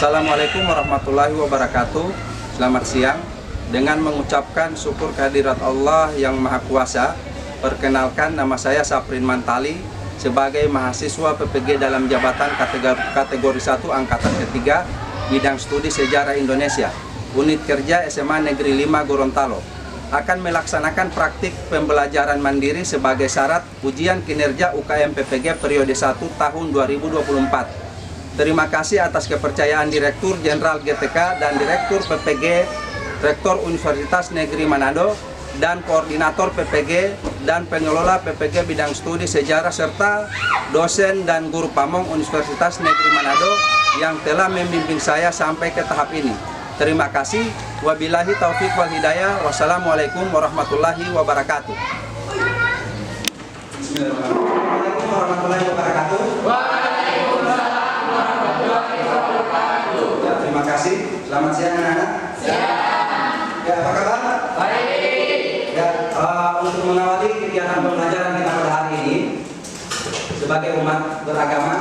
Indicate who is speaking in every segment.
Speaker 1: Assalamualaikum warahmatullahi wabarakatuh. Selamat siang. Dengan mengucapkan syukur kehadirat Allah yang Maha Kuasa, perkenalkan nama saya Saprin Mantali sebagai mahasiswa PPG dalam jabatan kategori 1 angkatan ketiga bidang studi sejarah Indonesia, unit kerja SMA Negeri 5 Gorontalo. Akan melaksanakan praktik pembelajaran mandiri sebagai syarat ujian kinerja UKM PPG periode 1 tahun 2024. Terima kasih atas kepercayaan Direktur Jenderal GTK dan Direktur PPG, Rektor Universitas Negeri Manado, dan Koordinator PPG dan Pengelola PPG Bidang Studi Sejarah serta dosen dan guru pamong Universitas Negeri Manado yang telah membimbing saya sampai ke tahap ini. Terima kasih. Wabillahi taufiq wal hidayah. Wassalamualaikum warahmatullahi wabarakatuh. Bismillahirrahmanirrahim. Warahmatullahi wabarakatuh. Ya, terima kasih. Selamat siang anak-anak. Ya, apa kabar? Baik. Ya, untuk mengawali kegiatan pembelajaran kita pada hari ini, sebagai umat beragama,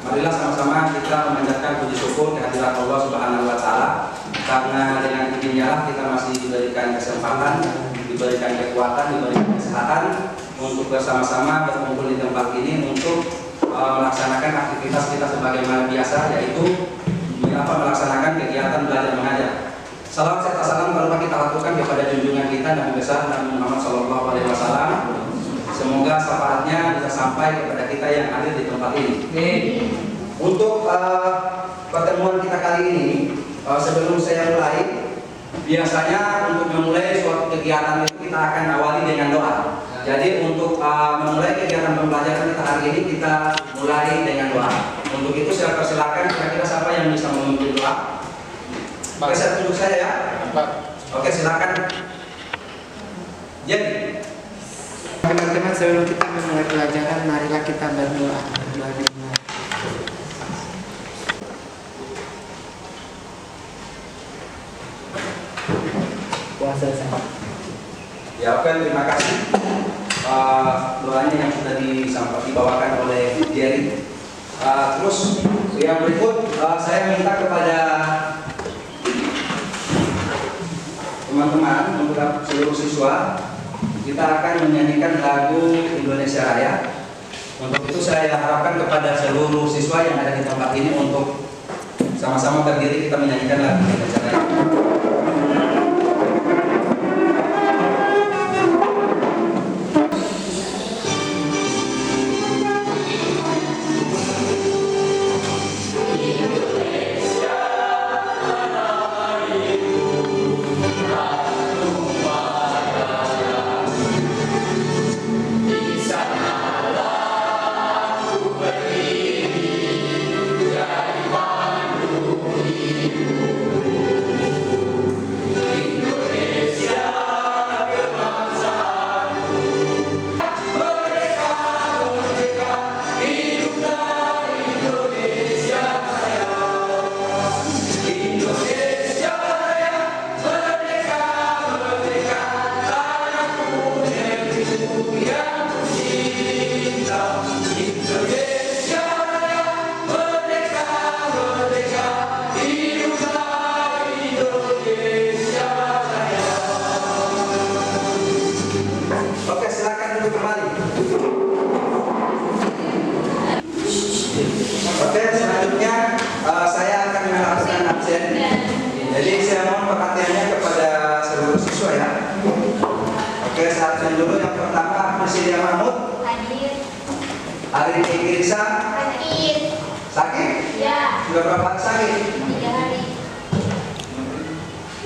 Speaker 1: marilah sama-sama kita memanjatkan puji syukur kehadirat Allah Subhanahu wa Ta'ala, karena dengan izinnya kita masih diberikan kesempatan, diberikan kekuatan, diberikan kesehatan untuk bersama-sama berkumpul di tempat ini untuk melaksanakan aktivitas kita sebagaimana biasa, yaitu melaksanakan kegiatan belajar mengajar. Salam serta salam kalau kita lakukan kepada junjungan kita Nabi besar Nabi Muhammad SAW. Semoga syafaatnya bisa sampai kepada kita yang hadir di tempat ini. Untuk pertemuan kita kali ini, sebelum saya mulai, biasanya untuk memulai suatu kegiatan itu kita akan awali dengan doa. Jadi untuk memulai kegiatan pembelajaran kita hari ini, kita mulai dengan doa. Untuk itu saya persilakan kira-kira siapa yang bisa memimpin doa. Oke, saya tunjuk saya ya. Oke, silakan. Jadi,
Speaker 2: teman-teman, sebelum kita memulai pelajaran, marilah kita berdoa. Puasa saya.
Speaker 1: Ya, oke, terima kasih. Doanya yang sudah dibawakan oleh Jerry. Terus yang berikut saya minta kepada teman-teman, untuk seluruh siswa, kita akan menyanyikan lagu Indonesia Raya. Untuk itu saya harapkan kepada seluruh siswa yang ada di tempat ini untuk sama-sama berdiri kita menyanyikan lagu Indonesia Raya. Oke, selanjutnya saya akan melakukan absen. Jadi saya mohon perhatiannya kepada seluruh siswa ya. Oke, saya absen dulu. Yang pertama, Presidia Mahmud.
Speaker 3: Hadir.
Speaker 1: Ari Igrisa.
Speaker 3: Hadir.
Speaker 1: Sakit?
Speaker 3: Ya.
Speaker 1: Sudah berapa hari sakit?
Speaker 3: 3 hari.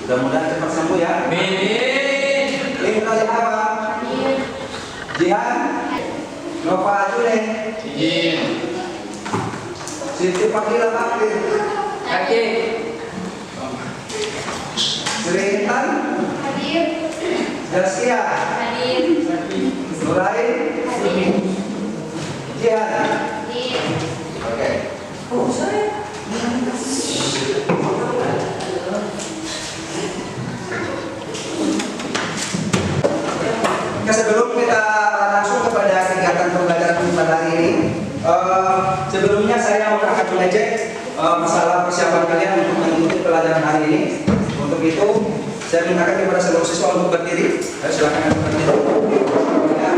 Speaker 1: Mudah-mudahan cepat sembuh ya.
Speaker 4: Amin.
Speaker 1: Linda Jahaba.
Speaker 3: Hadir.
Speaker 1: Jihan. Nova Ajune.
Speaker 4: Izin.
Speaker 1: Siti Fadila Bakir.
Speaker 4: Kaki.
Speaker 1: Sri Intan.
Speaker 3: Hadir.
Speaker 1: Zaskia.
Speaker 3: Hadir.
Speaker 1: Nurain.
Speaker 3: Hadir.
Speaker 1: Jihan.
Speaker 3: Hadir.
Speaker 1: Oke. Oke, sebelum kita langsung kepada kegiatan pembelajaran pada hari ini, sebelumnya saya akan mengecek masalah persiapan kalian untuk mengikuti pelajaran hari ini. Untuk itu, saya mintakan kepada seluruh siswa untuk berdiri. Ayo silakan untuk berdiri. Ya.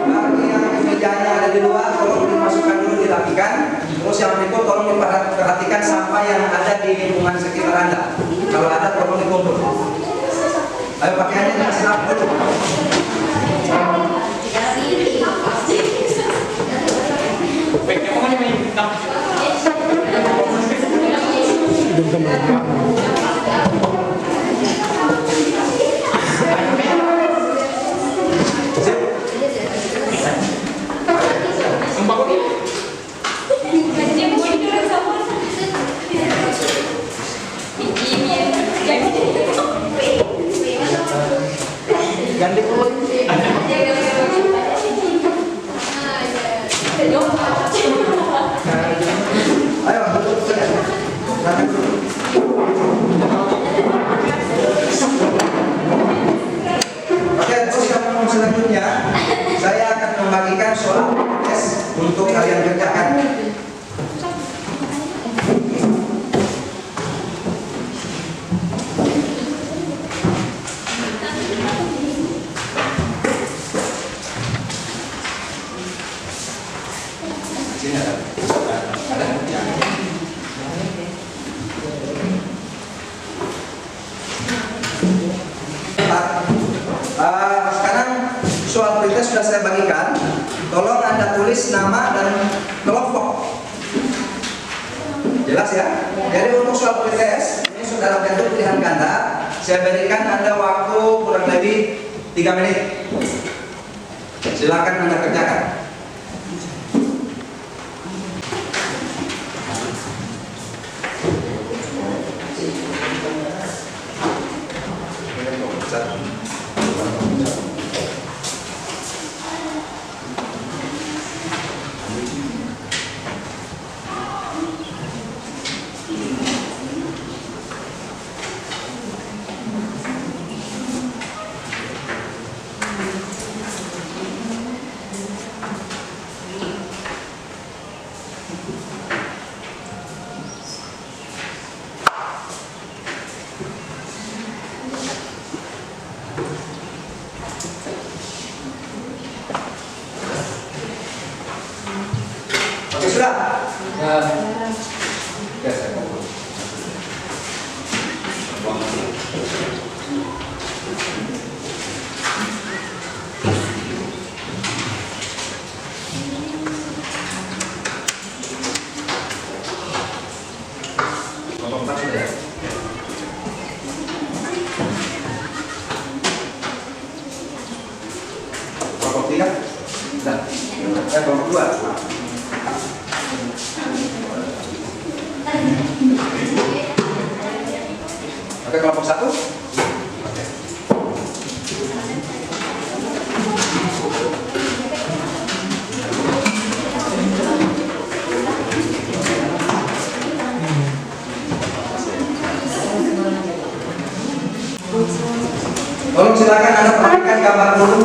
Speaker 1: Bagi yang mejanya ada di luar, tolong dimasukkan dulu, dirapikan. Terus yang berikut tolong diperhatikan sampah yang ada di lingkungan sekitar Anda. Kalau ada, tolong dikumpul. Ayo pakaiannya dikasih rapi dulu.
Speaker 2: Ganti pun.
Speaker 1: Ayo, duduk saja. Silakan duduk. Oke, terus yang selanjutnya saya akan membagikan soal tes untuk kalian kerjakan. Sini ada sekarang soal pretest sudah saya bagikan. Tolong Anda tulis nama dan kelompok. Jelas ya? Jadi untuk soal pretest ini sudah dalam bentuk pilihan ganda. Saya berikan Anda waktu kurang lebih 3 menit. Silakan Anda kerjakan. Oke, sudah? Ya. Oke, saya kumpul. Kelompok 4 sudah ya? Kelompok 3? Sudah? Kelompok 2? Oke, kelompok 1? Oke. Tolong silakan Anda perhatikan gambar dulu.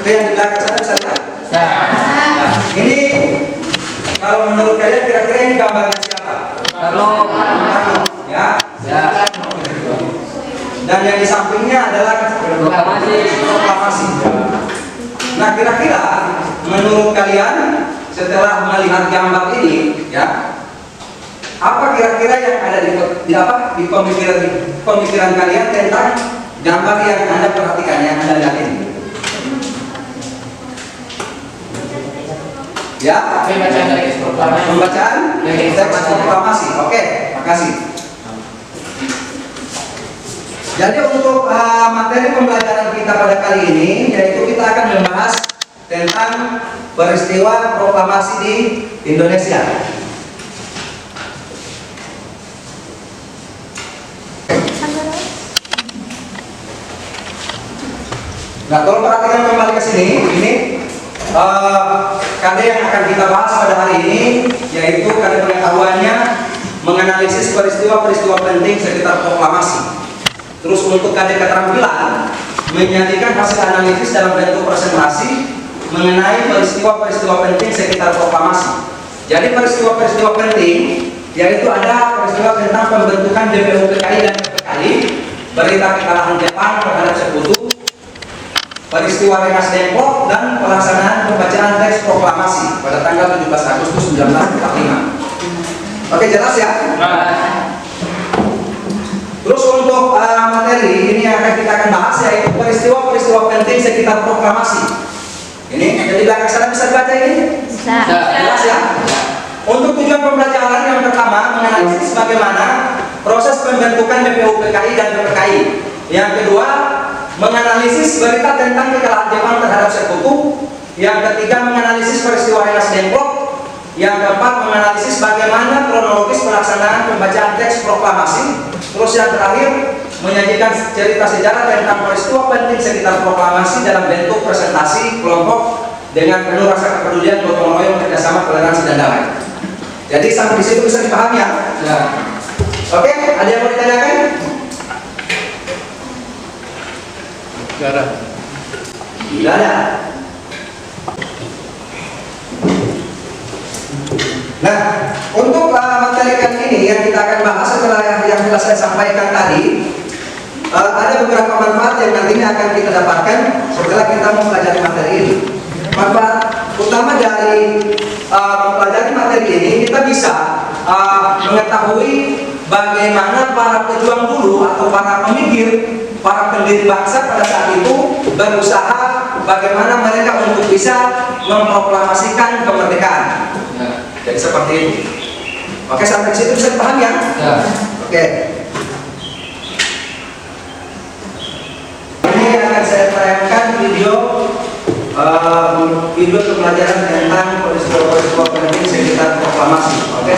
Speaker 1: Itu yang di belakang sana bisa lihat? Nah, ini kalau menurut kalian kira-kira ini gambarnya siapa?
Speaker 4: Carlo.
Speaker 1: Ya.
Speaker 4: Ya.
Speaker 1: Dan yang di sampingnya adalah proklamasi. Nah, kira-kira menurut kalian setelah melihat gambar ini, ya, apa kira-kira yang ada di pemikiran kalian tentang gambar yang Anda perhatikan, yang Anda lihat ini? Ya, pembacaan teks proklamasi. Oke, makasih. Jadi untuk materi pembelajaran kita pada kali ini, yaitu kita akan membahas tentang peristiwa proklamasi di Indonesia. Nah, tolong perhatikan kembali ke sini. Ini KD yang akan kita bahas pada hari ini, yaitu KD pengetahuannya menganalisis peristiwa-peristiwa penting sekitar proklamasi. Terus untuk KD keterampilan menyajikan hasil analisis dalam bentuk presentasi mengenai peristiwa-peristiwa penting sekitar proklamasi. Jadi peristiwa-peristiwa penting, yaitu ada peristiwa tentang pembentukan DPU PKI dan PPKI, berita kekalahan Jepang terhadap Sekutu, peristiwa Rengas Dengklok, dan pelaksanaan pembacaan teks proklamasi pada tanggal 17 Agustus 1945. Oke, jelas ya? Terus untuk materi ini yang kita akan bahas yaitu peristiwa-peristiwa penting sekitar proklamasi. Ini jadi belakang sana bisa dibaca ini?
Speaker 3: Bisa.
Speaker 1: Jelas ya? Untuk tujuan pembelajaran yang pertama menganalisis bagaimana proses pembentukan DPU PKI dan PPKI. Yang kedua, menganalisis berita tentang kekalahan Jepang terhadap Sekutu. Yang ketiga, menganalisis peristiwa Rengas Dengklok. Yang keempat, menganalisis bagaimana kronologis pelaksanaan pembacaan teks proklamasi. Terus yang terakhir, menyajikan cerita sejarah tentang peristiwa penting sekitar proklamasi dalam bentuk presentasi kelompok dengan penuh rasa kepedulian, gotong royong, kerjasama, toleransi, dan damai. Jadi sampai di situ bisa dipahami ya? Ya. Oke, ada yang mau ditanyakan? Tidak ada. Nah, untuk materi kali ini yang kita akan bahas setelah yang telah saya sampaikan tadi, ada beberapa manfaat yang nantinya akan kita dapatkan setelah kita mempelajari materi ini. Manfaat utama dari mempelajari materi ini, kita bisa mengetahui bagaimana para pejuang dulu atau para pemikir, para pendiri bangsa pada saat itu berusaha bagaimana mereka untuk bisa memproklamasikan kemerdekaan. Jadi seperti itu. Oke, sampai situ bisa dipahami ya? Ya. Oke. Ini akan saya tayangkan video pembelajaran tentang peristiwa-peristiwa penting sekitar proklamasi. Oke,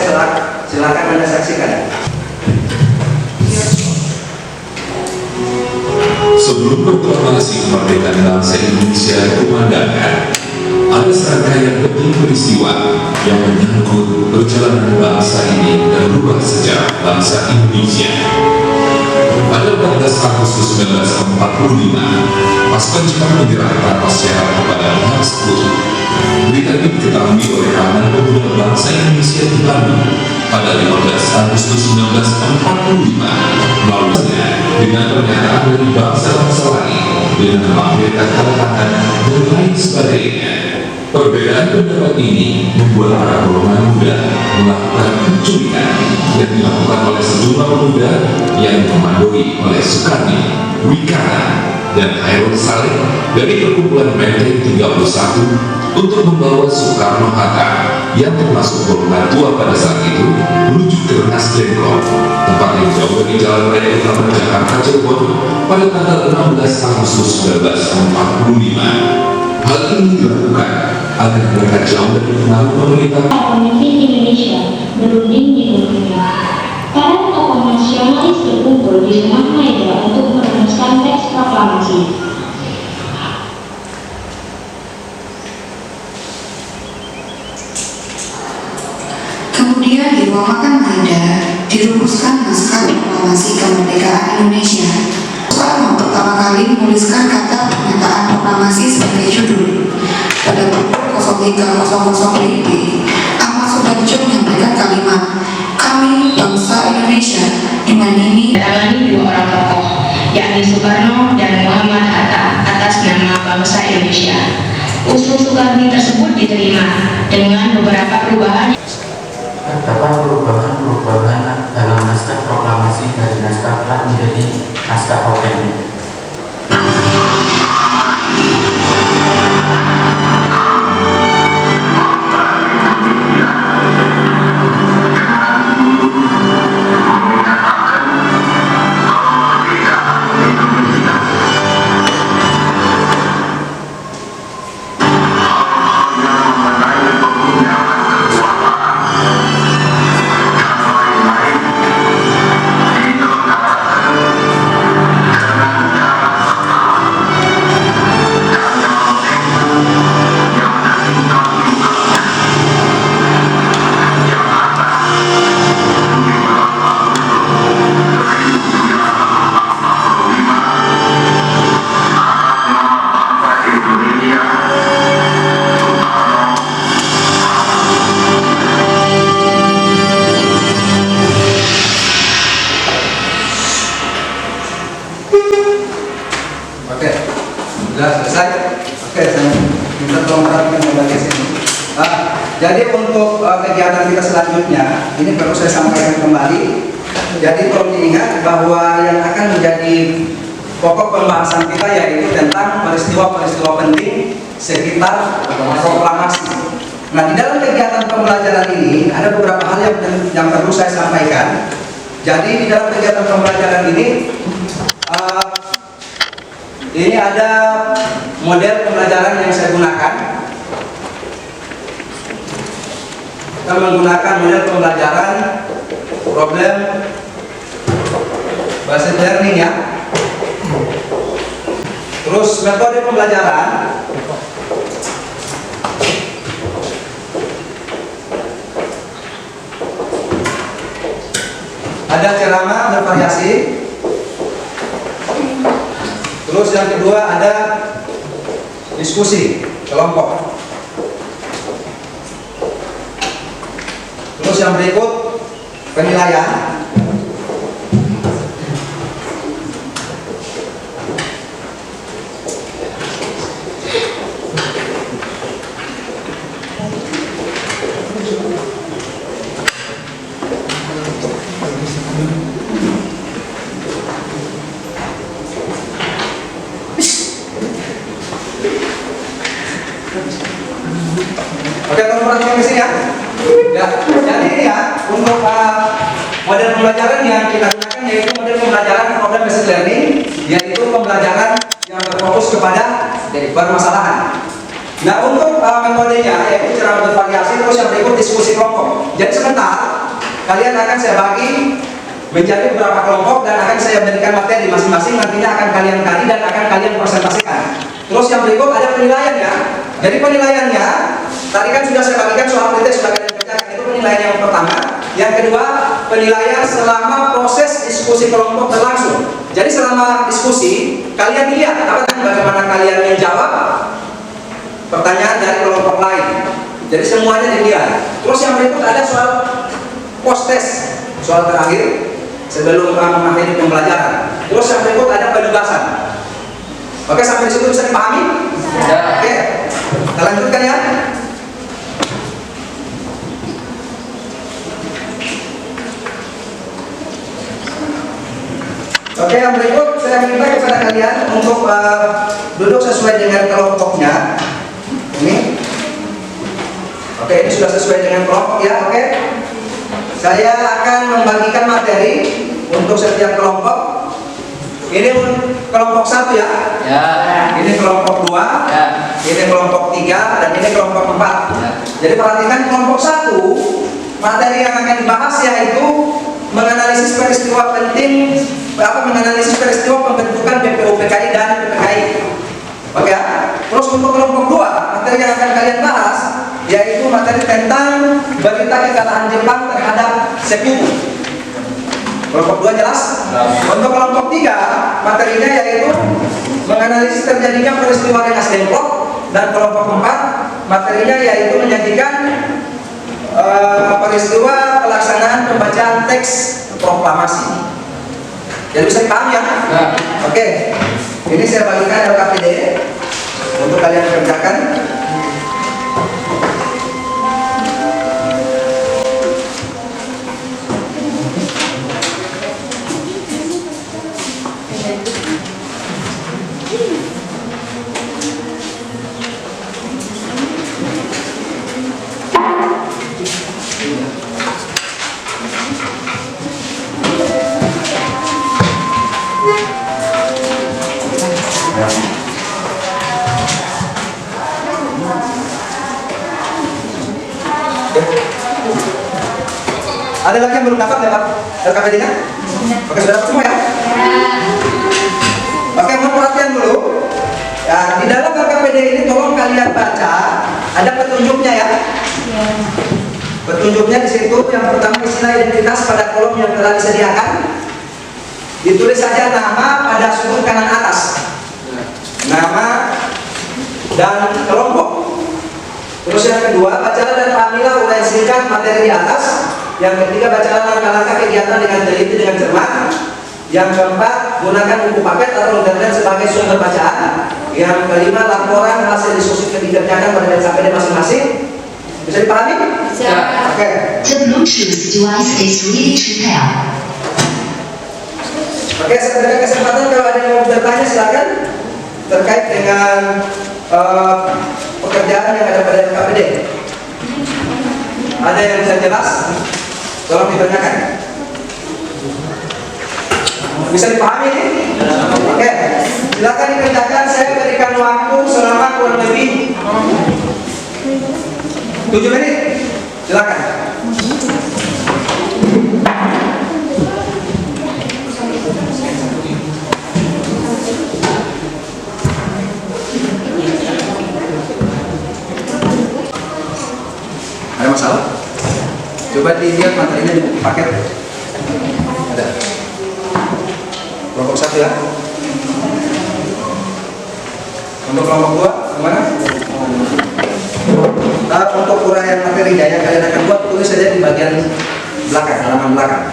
Speaker 1: silakan Anda saksikan.
Speaker 5: Sebelum proklamasi kemerdekaan bangsa Indonesia dikumandangkan, ada serangkaian penting peristiwa yang menyangkut perjalanan bangsa ini dan rubah sejarah bangsa Indonesia. Pada 14 Agustus 1945, pasukan Jepang menyerahkan masyarakat kepada pihak sekutu. Berita ini diketahui oleh kalangan pemuda bangsa Indonesia di Bandung pada 15 Agustus 1945, melaluinya dengan pernyataan dari bangsa-bangsa lain dengan melampirkan kata-kata dan lain sebagainya. Perbedaan pendapat ini membuat para golongan muda melakukan penculikan yang dilakukan oleh sejumlah pemuda yang dikomandoi oleh Soekarno, Wikana, dan Hairul Saleh dari perkumpulan Menteng 31 untuk membawa Soekarno-Hatta yang termasuk golongan tua pada saat itu menuju ke Rengas Dengklok, tempat yang jauh dari Jalan Raya Utama Jakarta Cirebon pada tanggal 16 Agustus 1945. Hal ini dilakukan agar mereka jauh dari pengaruh pemerintah.
Speaker 6: Pemimpin Indonesia berunding di Burkina. Para tokoh nasionalis berkumpul di rumah Maida untuk merumuskan teks proklamasi.
Speaker 7: Kemudian di ruang makan Maida dirumuskan naskah proklamasi kemerdekaan Indonesia. Soekarno pertama kali menuliskan kata pernyataan proklamasi sebagai judul. Pada pukul 03.00 WIB, Ahmad Sudarjo menyampaikan kalimat, "Kami bangsa Indonesia." Dengan ini
Speaker 6: ditangani dua orang tokoh, yakni Soekarno dan Muhammad Hatta atas nama bangsa Indonesia. Usul Soekarno tersebut diterima dengan beberapa perubahan.
Speaker 2: Terdapat perubahan dalam naskah proklamasi dari naskah plat menjadi naskah organik.
Speaker 1: selanjutnya, ini perlu saya sampaikan kembali. Jadi perlu diingat bahwa yang akan menjadi pokok pembahasan kita yaitu tentang peristiwa-peristiwa penting sekitar proklamasi. Nah, di dalam kegiatan pembelajaran ini ada beberapa hal yang perlu saya sampaikan. Jadi di dalam kegiatan pembelajaran ini ada model pembelajaran yang saya gunakan. Kita menggunakan model pembelajaran problem based learning ya. Terus metode pembelajaran ada ceramah bervariasi. Terus yang kedua ada diskusi kelompok. Terus yang berikut penilaian. Oke, tolong perhatikan di sini ya. Jadi ini ya untuk model pembelajaran yang kita gunakan yaitu model pembelajaran problem based learning, yaitu pembelajaran yang berfokus kepada permasalahan. Nah, untuk metodenya yaitu ceramah bervariasi, terus yang berikut diskusi kelompok. Jadi sebentar kalian akan saya bagi menjadi beberapa kelompok dan akan saya berikan materi masing-masing, nantinya akan kalian kali dan akan kalian presentasikan. Terus yang berikut ada penilaian ya. Jadi penilaiannya tadi kan sudah saya bagikan soal kritik sudah kalian kerjakan, itu penilaian yang pertama. Yang kedua, penilaian selama proses diskusi kelompok berlangsung. Jadi selama diskusi kalian lihat bagaimana kalian menjawab pertanyaan dari kelompok lain. Jadi semuanya dilihat. Terus yang berikut ada soal post test, soal terakhir sebelum mengakhiri pembelajaran. Terus yang berikut ada penugasan. Oke, sampai di situ bisa dipahami? Ya. Oke, kita lanjutkan ya. Oke, yang berikut saya minta kepada kalian untuk duduk sesuai dengan kelompoknya. Ini. Oke, ini sudah sesuai dengan kelompok ya. Oke. Saya akan membagikan materi untuk setiap kelompok. Ini kelompok 1 ya. Ya. Ini kelompok 2. Ya. Ini kelompok 3 dan ini kelompok 4. Ya. Jadi perhatikan kelompok 1, materi yang akan dibahas yaitu menganalisis peristiwa penting, menganalisis peristiwa pembentukan BPUPKI dan PPKI. Oke ya. Terus untuk kelompok 2, materi yang akan kalian bahas yaitu materi tentang berita kekalahan Jepang terhadap Sekutu. Kelompok 2 jelas? Untuk kelompok 3, materinya yaitu menganalisis terjadinya peristiwa Rengas Dengklok, dan kelompok 4, materinya yaitu menyajikan peristiwa pelaksanaan pembacaan teks proklamasi. Jadi bisa dipahami ya? Oke. Ini saya bagikan LKPD untuk kalian kerjakan. Ada lagi yang belum dapat dapat LKPD-nya? Oke, sudah dapat semua ya? Oke, mohon perhatian dulu. Ya, di dalam LKPD ini tolong kalian baca, ada petunjuknya ya. Petunjuknya di situ yang pertama istilah identitas pada kolom yang telah disediakan. Ditulis saja nama pada sudut kanan atas. Nama dan kelompok. Terus yang kedua, bacalah dan pahamilah uraian singkat materi di atas. Yang ketiga, bacalah langkah-langkah kegiatan dengan teliti dengan cermat. Yang keempat, gunakan buku paket atau internet sebagai sumber bacaan. Yang kelima, laporan hasil diskusi dikerjakan pada LKPD masing-masing. Bisa dipahami?
Speaker 3: Bisa.
Speaker 1: Oke.
Speaker 8: The Bluetooth device is ready to pair.
Speaker 1: Oke, saya berikan kesempatan kalau ada yang mau bertanya silakan terkait dengan pekerjaan yang ada pada KPD. Ada yang bisa jelas? Tolong ditanyakan. Bisa dipahami ini? Oke, silakan dikerjakan. Saya berikan waktu selama kurang lebih 7 menit. Silakan. Ada masalah? Coba dilihat materinya di paket. Ada. Kelompok 1 ya. Untuk kelompok 2 gimana? Nah, untuk uraian materinya yang kalian akan buat tulis saja di bagian belakang, halaman belakang.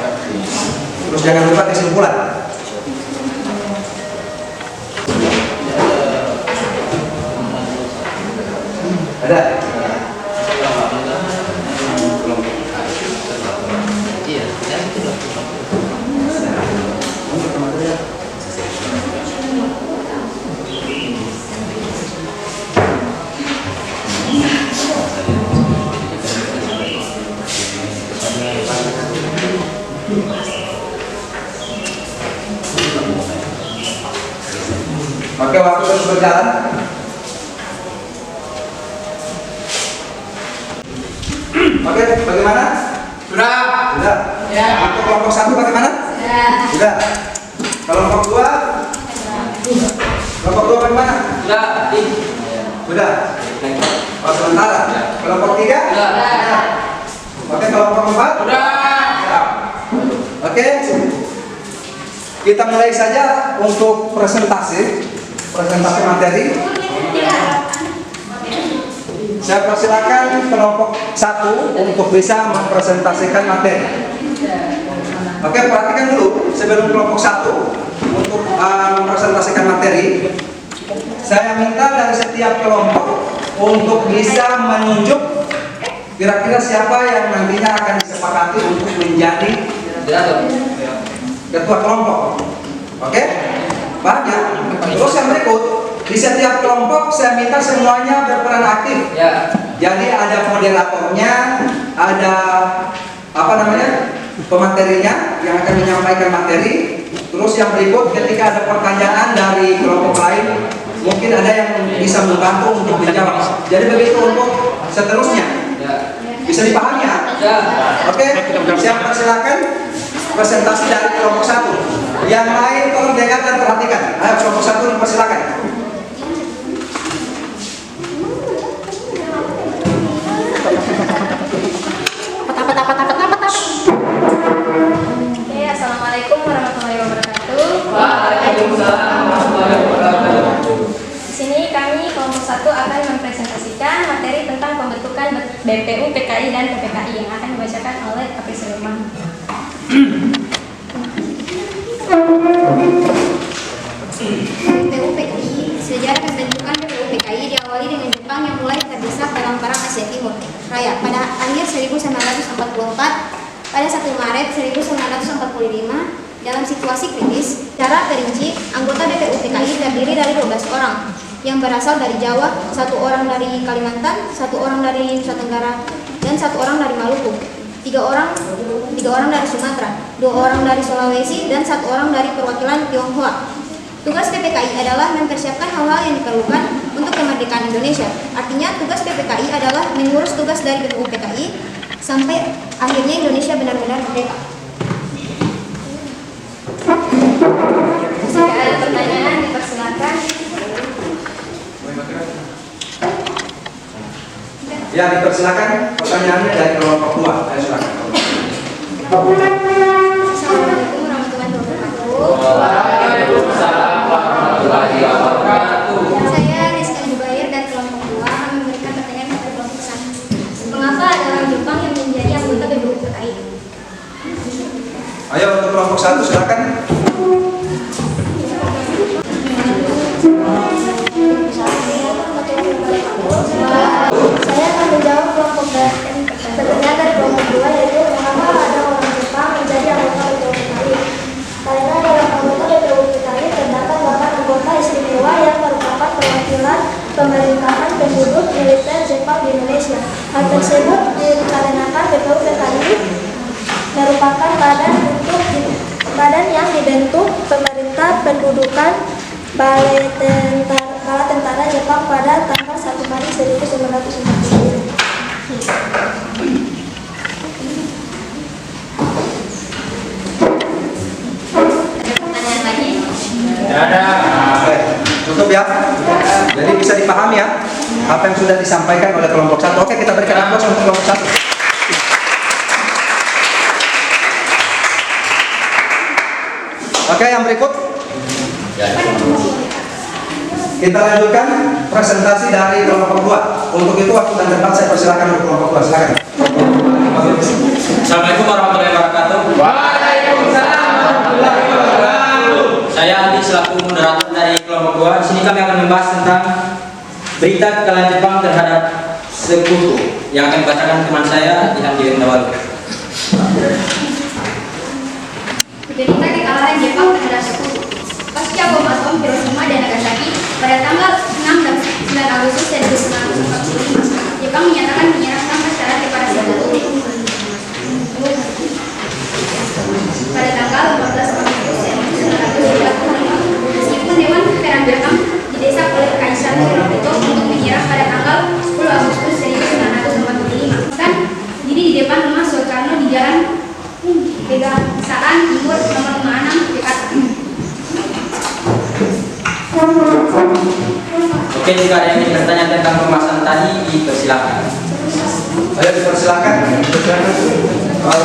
Speaker 1: Terus jangan lupa kesimpulan. Ada? Maka waktu terus berjalan. Oke, bagaimana?
Speaker 4: Sudah.
Speaker 1: Sudah.
Speaker 4: Ya.
Speaker 1: Untuk kelompok 1 bagaimana? Sudah. Kelompok 2? Kelompok 2 bagaimana?
Speaker 4: Sudah.
Speaker 1: Sudah. Oh, sementara. Kelompok 3?
Speaker 4: Sudah.
Speaker 1: Oke, kelompok 4?
Speaker 4: Sudah.
Speaker 1: Oke. Kita mulai saja untuk presentasi materi. Saya persilakan kelompok 1 untuk bisa mempresentasikan materi. Oke, perhatikan dulu sebelum kelompok 1 untuk mempresentasikan materi. Saya minta dari setiap kelompok untuk bisa menunjuk kira-kira siapa yang nantinya akan disepakati untuk menjadi ketua kelompok. Oke? Banyak. Terus yang berikut, di setiap kelompok saya minta semuanya berperan aktif.
Speaker 4: Ya.
Speaker 1: Jadi ada moderatornya, ada pematerinya yang akan menyampaikan materi. Terus yang berikut, ketika ada pertanyaan dari kelompok lain, mungkin ada yang bisa membantu untuk menjawab. Jadi begitu untuk seterusnya. Bisa dipahami ya?
Speaker 4: Ya.
Speaker 1: Oke, siap, persilakan presentasi dari kelompok 1. Yang lain tolong dengar dan perhatikan. Ayo kelompok 1 dipersilakan.
Speaker 3: Oke, assalamualaikum warahmatullahi wabarakatuh.
Speaker 4: Waalaikumsalam warahmatullahi wabarakatuh.
Speaker 3: Di sini kami kelompok 1 akan mempresentasikan materi tentang pembentukan BPU, PKI dan PPKI yang akan dibacakan oleh Kapil Sulaiman.
Speaker 9: BPU PKI. Sejarah pembentukan BPU PKI diawali dengan Jepang yang mulai terdesak dalam Perang Asia Timur Raya pada akhir 1944. Pada 1 Maret 1945, dalam situasi kritis, secara perinci, anggota BPU PKI terdiri dari 12 orang yang berasal dari Jawa, 1 orang dari Kalimantan, 1 orang dari Nusa Tenggara, dan 1 orang dari Maluku. 3 orang dari Sumatera, 2 orang dari Sulawesi, dan 1 orang dari perwakilan Tionghoa. Tugas PPKI adalah mempersiapkan hal-hal yang diperlukan untuk kemerdekaan Indonesia. Artinya, tugas PPKI adalah mengurus tugas dari BPU PKI sampai akhirnya Indonesia benar-benar merdeka.
Speaker 3: Jika ada pertanyaan, dipersilakan.
Speaker 1: Ya, dipersilakan pertanyaannya dari kelompok 2. Ayo silakan.
Speaker 9: Assalamualaikum warahmatullahi wabarakatuh.
Speaker 4: Waalaikumsalam warahmatullahi wabarakatuh.
Speaker 9: Saya Rizky Jubair dari kelompok 2 akan memberikan pertanyaan kepada kelompok 1. Mengapa ada orang Jepang yang menjadi anggota BPU PKI?
Speaker 1: Ayo untuk kelompok 1 silakan.
Speaker 9: Saya akan menjawab kelompok dari merupakan badan yang dibentuk pemerintah pendudukan Bala Tentara Jepang pada tanggal 1 Maret 1945.
Speaker 3: Pertanyaan lagi?
Speaker 1: Oke, cukup ya. Jadi bisa dipahami ya apa yang sudah disampaikan oleh kelompok 1. Oke, kita berikan aplaus untuk kelompok 1. Oke, yang berikut kita lanjutkan presentasi dari kelompok 2. Untuk itu waktu dan tempat saya persilakan untuk kelompok 2. Silakan.
Speaker 10: Assalamualaikum warahmatullahi wabarakatuh.
Speaker 4: Waalaikumsalam warahmatullahi wabarakatuh.
Speaker 10: Saya Andi selaku moderator dari kelompok 2. Di sini kami akan membahas tentang berita kekalahan Jepang terhadap sekutu yang akan dibacakan teman saya Ilham Dewendawal.
Speaker 3: Berita kekalahan Jepang terhadap sekutu. Pasca bom atom Hiroshima dan Nagasaki pada tanggal 6 dan 9 Agustus 1945, Jepang menyatakan menyerah tanpa syarat kepada sekutu. Pada tanggal 14 Agustus 1945, meskipun Dewan Perang Jepang didesak oleh Kaisar Hirohito untuk menyerah pada tanggal 10 Agustus 1945. Bahkan diri di depan rumah Soekarno di Jalan Pegangsaan Timur nomor 56 Jakarta.
Speaker 10: Oke, jika ada yang ingin bertanya tentang pembahasan tadi, dipersilakan.
Speaker 1: Ayo dipersilakan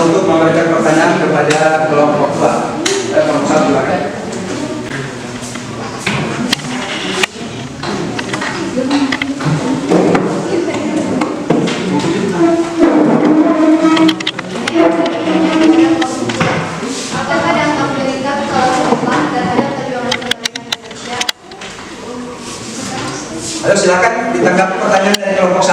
Speaker 1: untuk memberikan pertanyaan kepada kelompok 2. Kelompok 1 silakan.
Speaker 9: Apakah dampak berita kekalahan Jepang terhadap perjuangan kemerdekaan Indonesia?
Speaker 1: Ayo silakan ditanggapi pertanyaan dari kelompok 1.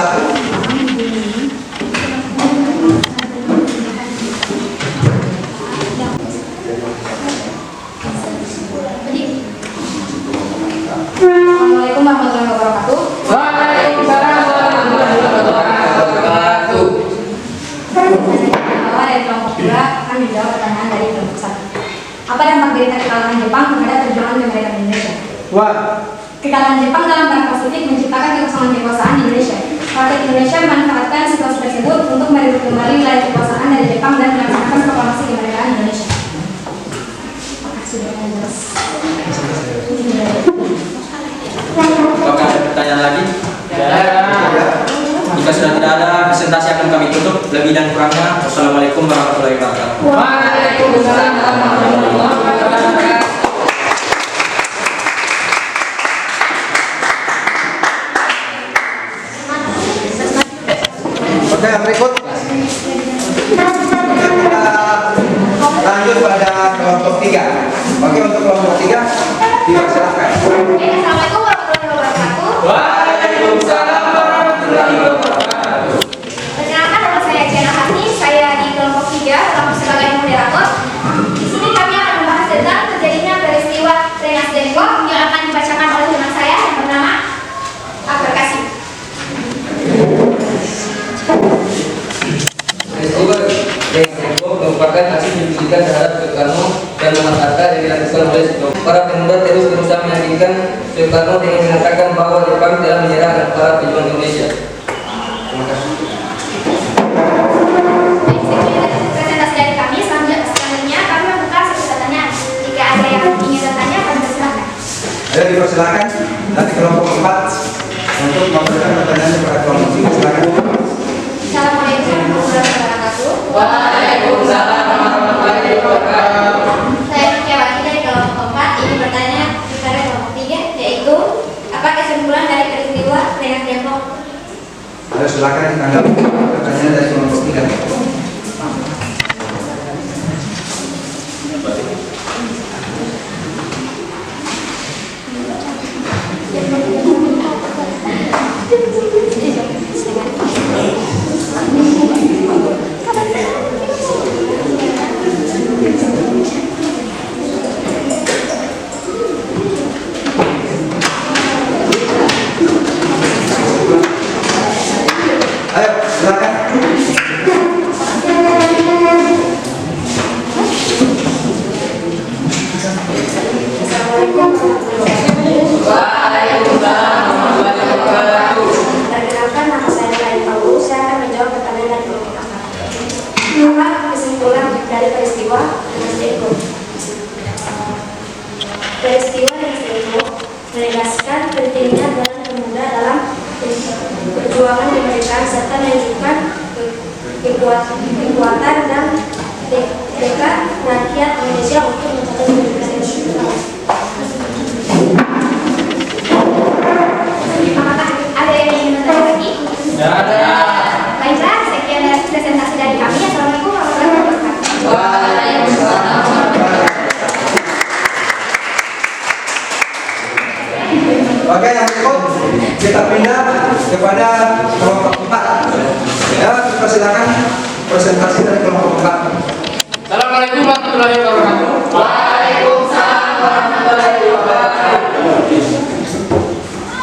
Speaker 3: Assalamualaikum warahmatullahi wabarakatuh.
Speaker 4: Waalaikumsalam warahmatullahi wabarakatuh.
Speaker 3: Bahwa dari kelompok 2 akan menjawab pertanyaan dari kelompok 1. Apa dampak berita kekalahan Jepang terhadap perjuangan kemerdekaan Indonesia? Kekalahan Jepang dalam Perang Pasifik menciptakan kekosongan kekuasaan di Indonesia. Rakyat Indonesia memanfaatkan situasi tersebut untuk merebut kembali wilayah kekuasaan dari Jepang dan melaksanakan proklamasi kemerdekaan Indonesia.
Speaker 10: Apakah ada pertanyaan lagi? Jika sudah tidak ada, presentasi akan kami tutup. Lebih dan kurangnya, wassalamualaikum warahmatullahi wabarakatuh.
Speaker 4: Waalaikumsalam warahmatullahi wabarakatuh.
Speaker 1: Oke, yang berikut kita lanjut pada kelompok 3. Oke, untuk kelompok 3 dipersilakan.
Speaker 9: Assalamualaikum warahmatullahi wabarakatuh.
Speaker 4: Waalaikumsalam warahmatullahi wabarakatuh.
Speaker 9: Perkenalkan, nama saya Jana Hasni. Saya di kelompok 3 selaku sebagai moderator. Di sini kami akan membahas tentang terjadinya peristiwa Rengas Dengklok yang akan dibacakan oleh teman saya yang bernama Akbar Kasim.
Speaker 4: Peristiwa Rengas Dengklok merupakan aksi penculikan terhadap Soekarno dan Muhammad Hatta yang dilakukan oleh para pemuda terus berusaha meyakinkan Soekarno dengan mengatakan bahwa Jepang telah menyerah dan para pejuang Indonesia. Terima kasih.
Speaker 9: Presentasi dari kami selanjutnya kami membuka sesi pertanyaan. Jika ada yang ingin bertanya, kami persilakan.
Speaker 1: Ayo dipersilakan dari kelompok 4 untuk memberikan pertanyaan kepada kelompok 3. Silakan.
Speaker 9: Assalamualaikum warahmatullahi wabarakatuh.
Speaker 4: Waalaikumsalam warahmatullahi wabarakatuh.
Speaker 9: Saya Rukiawati dari kelompok 4 ingin bertanya kepada kelompok 3, yaitu apa kesimpulan dari peristiwa Rengas Dengklok?
Speaker 1: Ayo silakan ditanggapi pertanyaan dari kelompok 3.
Speaker 9: dengan Denko. Peristiwa yang Denko menegaskan pentingnya peran pemuda dalam perjuangan kemerdekaan serta menunjukkan kekuatan dan tekad rakyat Indonesia untuk mencapai kemerdekaan nasional. Apakah ada yang ingin bertanya lagi?
Speaker 10: Ada.
Speaker 9: Baiklah, sekian presentasi dari kami. Assalamualaikum warahmatullahi wabarakatuh.
Speaker 6: Waalaikumsalam.
Speaker 1: Oke, yang berikut kita pindah kepada kelompok 4. Ya, kita silakan presentasi dari kelompok 4.
Speaker 4: Assalamualaikum warahmatullahi wabarakatuh.
Speaker 6: Waalaikumsalam warahmatullahi wabarakatuh.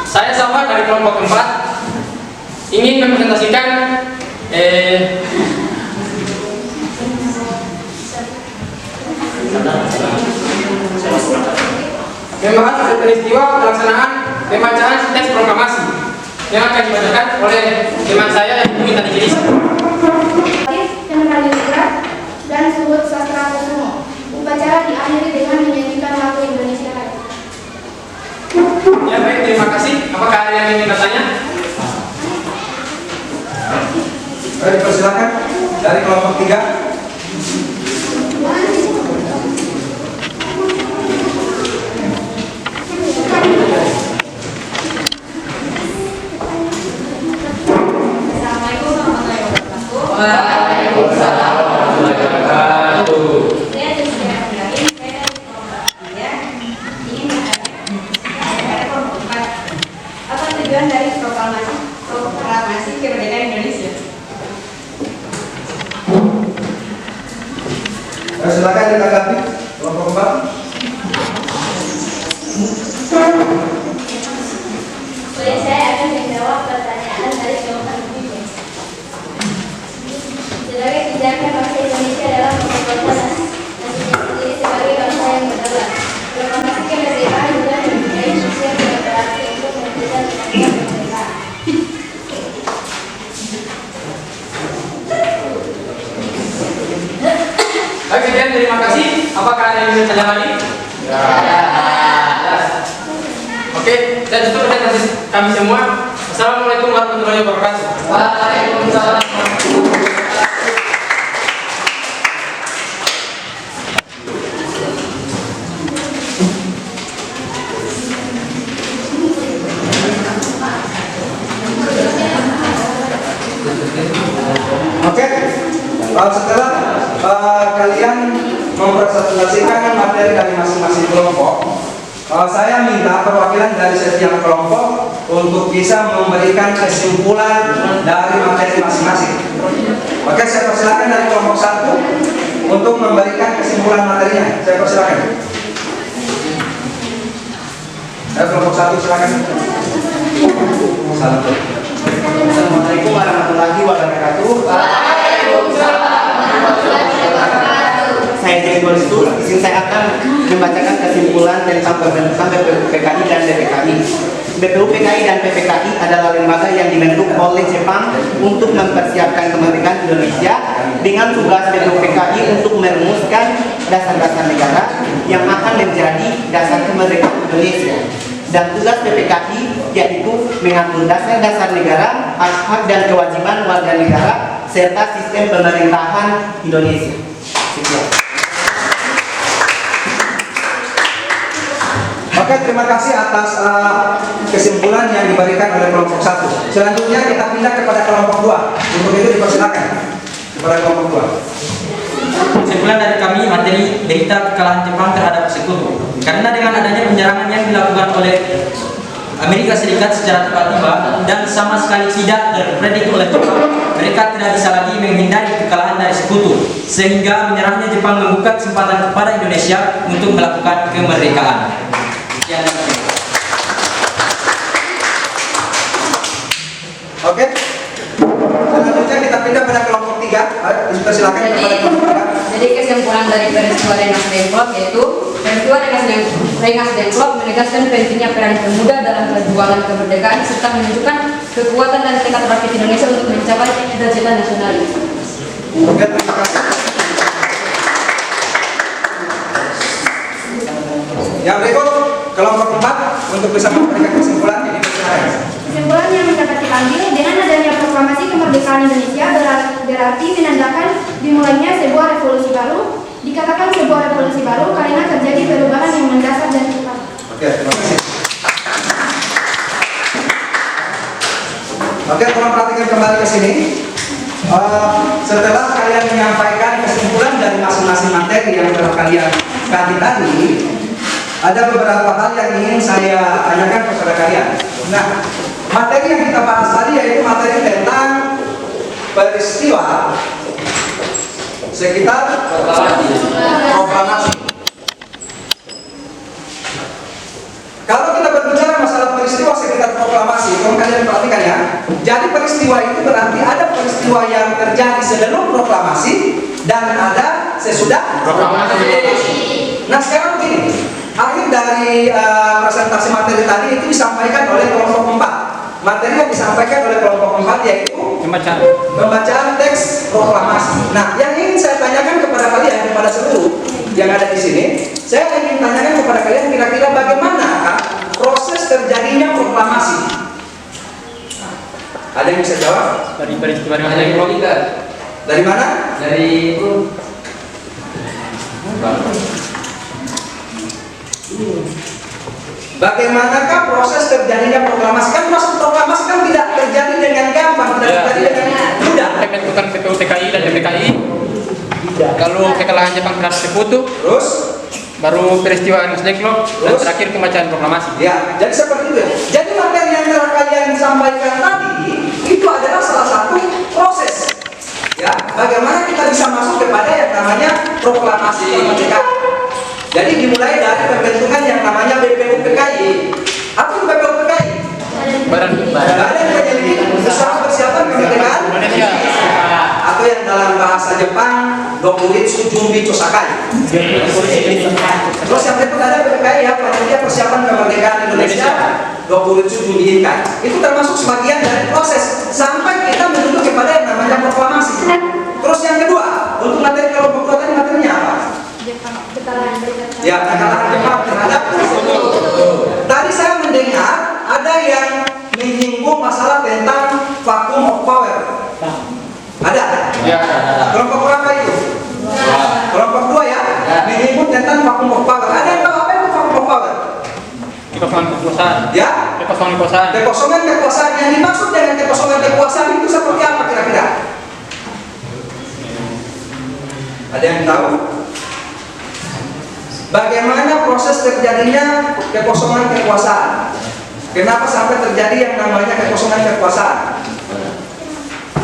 Speaker 4: Saya Safar dari kelompok 4 ingin mempresentasikan membahas hasil peristiwa pelaksanaan pembacaan teks proklamasi yang akan dibacakan oleh teman saya yang mungkin tadi jadi
Speaker 9: dan Suhud Sastra Kusumo. Upacara diakhiri dengan menyanyikan lagu Indonesia Raya.
Speaker 4: Ya baik, terima kasih. Apakah ada yang ingin bertanya?
Speaker 1: Baik, dipersilakan dari kelompok 3.
Speaker 9: Assalamualaikum warahmatullahi wabarakatuh.
Speaker 6: Waalaikumsalam warahmatullahi wabarakatuh.
Speaker 9: Saya Jessica Abdullah, saya dari kelompok 3 ingin bertanya kelompok 4. Apa tujuan dari proklamasi kemerdekaan Indonesia?
Speaker 1: Silakan ditanggapi kelompok 4.
Speaker 9: Boleh saya akan menjawab pertanyaan dari kelompok 3. Sebagai pijakan bangsa Indonesia dalam memperkuat nasibnya sendiri sebagai bangsa yang berdaulat, proklamasi kemerdekaan juga menjadi usia yang berarti untuk menentukan kemerdekaan.
Speaker 4: Baik, sekian, terima kasih. Apakah ada yang ingin bertanya lagi? Ya. Oke, saya tutup presentasi kami semua. Assalamualaikum warahmatullahi wabarakatuh.
Speaker 6: Waalaikumsalam.
Speaker 1: Oke, setelah kalian mempresentasikan materi dari masing-masing kelompok, saya minta perwakilan dari setiap kelompok untuk bisa memberikan kesimpulan dari materi masing-masing. Oke, saya persilakan dari kelompok 1 untuk memberikan kesimpulan materinya. Saya persilakan. Dari kelompok 1 silakan. Salam.
Speaker 11: Assalamualaikum warahmatullahi wabarakatuh.
Speaker 6: Waalaikumsalam warahmatullahi wabarakatuh.
Speaker 11: Saya Jack Boristu, di sini saya akan membacakan kesimpulan tentang pembentukan BPUPKI dan PPKI. BPUPKI dan PPKI adalah lembaga yang dibentuk oleh Jepang untuk mempersiapkan kemerdekaan Indonesia dengan tugas BPUPKI untuk merumuskan dasar-dasar negara yang akan menjadi dasar kemerdekaan Indonesia. Dan tugas PPKI yaitu mengatur dasar-dasar negara, hak-hak dan kewajiban warga negara, serta sistem pemerintahan Indonesia. Sekian.
Speaker 1: Oke, terima kasih atas kesimpulan yang diberikan oleh kelompok 1. Selanjutnya kita pindah kepada kelompok 2. Untuk itu dipersilakan kepada kelompok 2.
Speaker 10: Kesimpulan dari kami materi berita kekalahan Jepang terhadap sekutu. Karena dengan adanya penyerangan yang dilakukan oleh Amerika Serikat secara tiba-tiba dan sama sekali tidak terprediksi oleh Jepang, mereka tidak bisa lagi menghindari kekalahan dari sekutu, sehingga menyerahnya Jepang membuka kesempatan kepada Indonesia untuk melakukan kemerdekaan. Sekian, terima kasih.
Speaker 1: Oke. Selanjutnya kita pindah pada kelompok 3. Silakan kepada kelompok 3.
Speaker 6: Jadi kesimpulan dari peristiwa Rengas Dengklok yaitu peristiwa Rengas Dengklok menegaskan pentingnya peran pemuda dalam perjuangan kemerdekaan serta menunjukkan kekuatan dan tekad rakyat Indonesia untuk mencapai cita-cita nasionalis.
Speaker 1: Oke, terima kasih. Yang berikut kelompok 4 untuk bisa memberikan kesimpulan ini persilakan.
Speaker 3: Kesimpulan yang dapat diambil dengan adanya proklamasi kemerdekaan Indonesia berarti menandakan dimulainya sebuah revolusi baru. Dikatakan sebuah revolusi baru karena terjadi perubahan yang mendasar dan cepat.
Speaker 1: Oke, terima kasih. Oke, tolong perhatikan kembali ke sini. Setelah kalian menyampaikan kesimpulan dari masing-masing materi yang telah kalian kaji tadi, ada beberapa hal yang ingin saya tanyakan kepada kalian. Nah, materi yang kita bahas tadi yaitu materi tentang peristiwa sekitar proklamasi. Kalau kita berbicara masalah peristiwa sekitar proklamasi, tolong kalian perhatikan ya. Jadi peristiwa itu berarti ada peristiwa yang terjadi sebelum proklamasi dan ada sesudah proklamasi. Nah sekarang begini, akhir dari presentasi materi tadi itu disampaikan oleh kelompok 4. Materi yang disampaikan oleh kelompok 4 yaitu pembacaan teks proklamasi. Nah, yang ingin saya tanyakan kepada kalian, kepada seluruh yang ada di sini, saya ingin tanyakan kepada kalian kira-kira bagaimana proses terjadinya proklamasi. Ada yang bisa jawab?
Speaker 10: Dari peristiwa yang
Speaker 1: dari mana?
Speaker 4: Dari itu.
Speaker 1: Bagaimanakah proses terjadinya proklamasi? Kan proses proklamasi kan tidak terjadi dengan gampang, tidak terjadi dengan mudah.
Speaker 10: Pembentukan PPU PKI dan PPKI. Kalau kekalahan Jepang terhadap Sekutu,
Speaker 1: terus
Speaker 10: baru peristiwa Ernest Deklok, dan terakhir pembacaan proklamasi.
Speaker 1: Ya, jadi seperti itu. Jadi materi yang telah kalian sampaikan tadi itu adalah salah satu proses. Ya, bagaimana kita bisa masuk kepada yang namanya proklamasi kemerdekaan. Jadi dimulai dari pembentukan yang namanya BPU PKI. Apa itu BPU PKI?
Speaker 10: Badan
Speaker 1: Penyelidik Usaha Persiapan Kemerdekaan Indonesia, atau yang dalam bahasa Jepang Dokuritsu Jumbi Chosakai. Terus yang berikut ada PPKI ya, Panitia Persiapan Kemerdekaan Indonesia Dokuritsu Jumbi Inkai. Itu termasuk sebagian dari proses sampai kita menuju kepada yang namanya proklamasi. Terus yang kedua, untuk materi kelompok 2 tadi materinya apa? Ya, kekalahan Jepang terhadap Sekutu. Tadi saya mendengar ada yang menyinggung masalah tentang vacuum of power. Ada?
Speaker 10: Ya.
Speaker 1: Kelompok berapa itu? Kelompok 2 ya? Menyinggung tentang vacuum of power. Ada yang tahu apa itu vacuum of power?
Speaker 10: Kekosongan kekuasaan.
Speaker 1: Ya?
Speaker 10: Kekosongan kekuasaan.
Speaker 1: Kekosongan kekuasaan. Yang dimaksud dengan kekosongan kekuasaan itu seperti apa kira-kira? Ada yang tahu? Bagaimana proses terjadinya kekosongan kekuasaan? Kenapa sampai terjadi yang namanya kekosongan kekuasaan?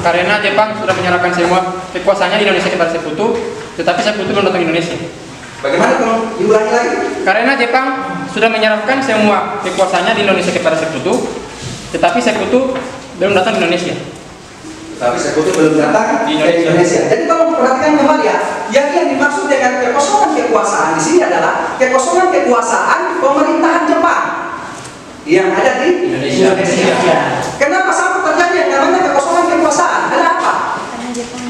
Speaker 10: Karena Jepang sudah menyerahkan semua kekuasaannya di Indonesia kepada Sekutu, tetapi Sekutu belum datang ke Indonesia.
Speaker 1: Bagaimana kalau diulangi lagi?
Speaker 10: Karena Jepang sudah menyerahkan semua kekuasaannya di Indonesia kepada Sekutu, tetapi Sekutu belum datang ke Indonesia.
Speaker 1: Tapi Sekutu belum datang di Indonesia. Jadi kalau perhatikan kembali ya, yang dimaksud dengan kekosongan kekuasaan di sini adalah kekosongan kekuasaan pemerintahan Jepang yang ada di Indonesia. Kenapa sampai terjadi yang namanya kekosongan kekuasaan? Ada apa?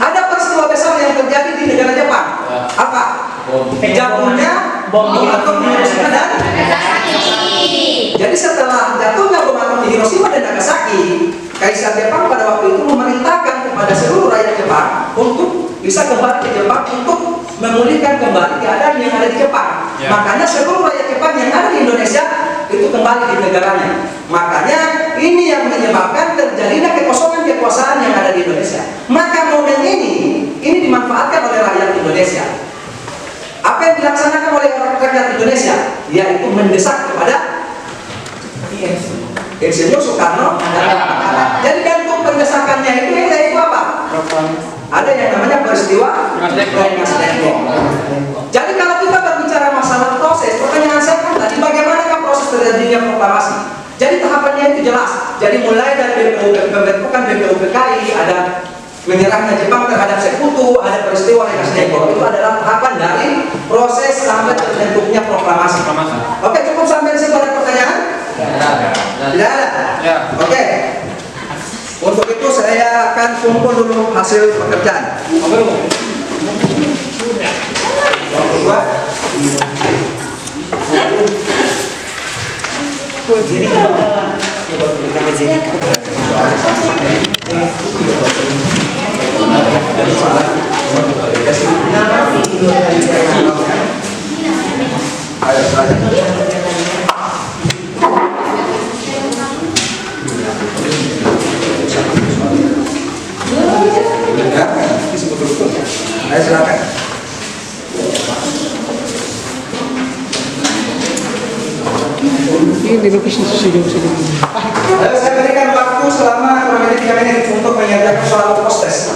Speaker 1: Ada peristiwa besar yang terjadi di negara Jepang. Apa? Jatuhnya bom atom di Hiroshima dan Nagasaki. Jadi setelah jatuhnya bom atom di Hiroshima dan Nagasaki, Kaisar Jepang pada waktu itu memerintahkan kepada seluruh rakyat Jepang untuk bisa kembali ke Jepang untuk memulihkan kembali keadaan yang ada di Jepang. Makanya seluruh rakyat Jepang yang ada di Indonesia itu kembali di negaranya. Makanya ini yang menyebabkan terjadinya kekosongan kekuasaan yang ada di Indonesia. Maka momen ini dimanfaatkan oleh rakyat Indonesia. Apa yang dilaksanakan oleh rakyat Indonesia? Yaitu mendesak kepada Insinyur Soekarno. Jadi bentuk pendesakannya itu yaitu apa? Ada yang namanya peristiwa Rengas Dengklok. Jadi kalau kita berbicara masalah proses, pertanyaan saya kan tadi bagaimanakah proses terjadinya proklamasi? Jadi tahapannya itu jelas. Jadi mulai dari pembentukan BPU PKI, ada menyerahnya Jepang terhadap Sekutu, ada peristiwa Rengas Dengklok. Itu adalah tahapan dari proses sampai terbentuknya proklamasi. Oke, cukup sampai di sini. Ada pertanyaan? Tidak ada?
Speaker 10: Ya.
Speaker 1: Oke. Untuk itu saya akan kumpul dulu hasil pekerjaan. Oke. Ayo silakan. Lalu saya berikan waktu selama kurang lebih 3 menit untuk mengerjakan soal post test.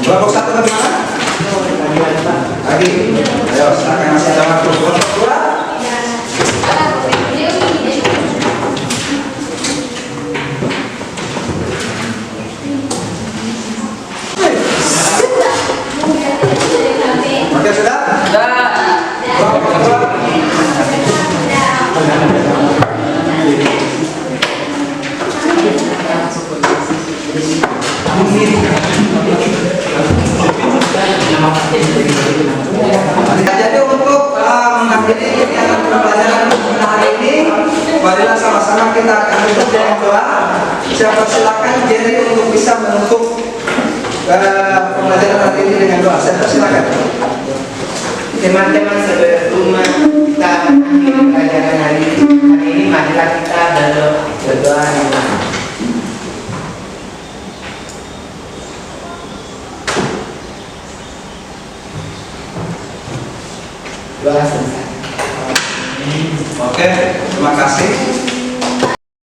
Speaker 1: Kelompok 1 bagaimana? Lagi. Ayo, silakan masih ada waktu. Kelompok 2. Oke, sudah? Kelompok 2. Jadi untuk mengakhiri kegiatan pembelajaran pada hari ini, marilah sama-sama kita akan tutup dengan doa. Saya persilakan Jerry untuk bisa menutup pembelajaran hari ini dengan doa. Saya persilakan.
Speaker 11: Teman-teman sebelum kita pelajaran hari ini, marilah kita berdoa